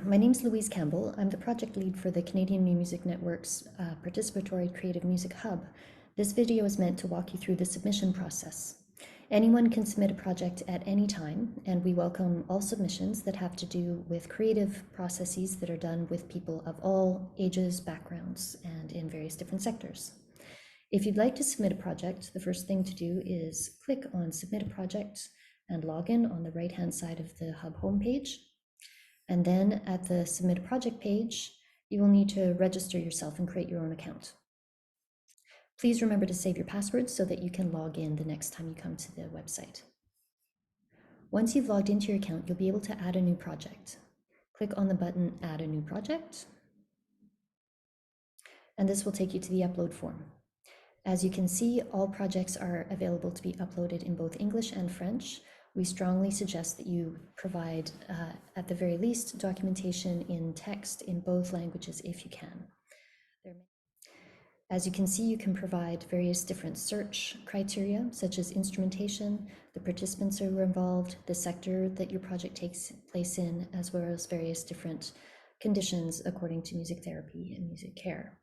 my name's Louise Campbell. I'm the project lead for the Canadian New Music Network's Participatory Creative Music Hub. This video is meant to walk you through the submission process. Anyone can submit a project at any time, and we welcome all submissions that have to do with creative processes that are done with people of all ages, backgrounds, and in various different sectors. If you'd like to submit a project, the first thing to do is click on Submit a Project and log in on the right-hand side of the Hub homepage. And then at the Submit a Project page, you will need to register yourself and create your own account. Please remember to save your password so that you can log in the next time you come to the website. Once you've logged into your account, you'll be able to add a new project. Click on the button Add a New Project, and this will take you to the upload form. As you can see, all projects are available to be uploaded in both English and French. We strongly suggest that you provide, at the very least, documentation in text in both languages if you can. As you can see, you can provide various different search criteria, such as instrumentation, the participants who are involved, the sector that your project takes place in, as well as various different conditions according to music therapy and music care.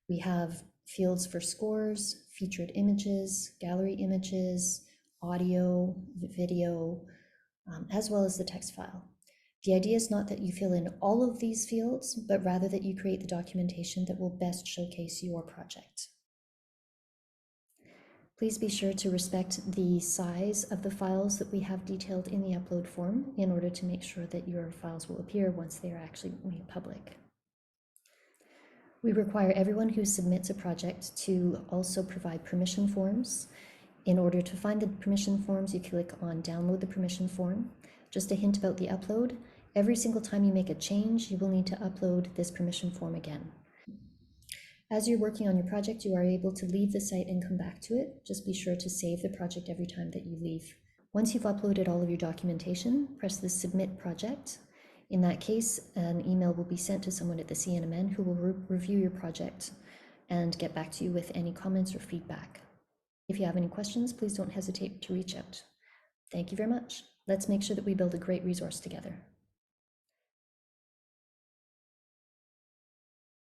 We have fields for scores, featured images, gallery images, audio, video, as well as the text file. The idea is not that you fill in all of these fields, but rather that you create the documentation that will best showcase your project. Please be sure to respect the size of the files that we have detailed in the upload form in order to make sure that your files will appear once they are actually made public. We require everyone who submits a project to also provide permission forms. In order to find the permission forms, you click on Download the Permission Form. Just a hint about the upload, every single time you make a change, you will need to upload this permission form again. As you're working on your project, you are able to leave the site and come back to it. Just be sure to save the project every time that you leave. Once you've uploaded all of your documentation, press the Submit Project. In that case, an email will be sent to someone at the CNMN who will review your project and get back to you with any comments or feedback. If you have any questions, please don't hesitate to reach out. Thank you very much. Let's make sure that we build a great resource together.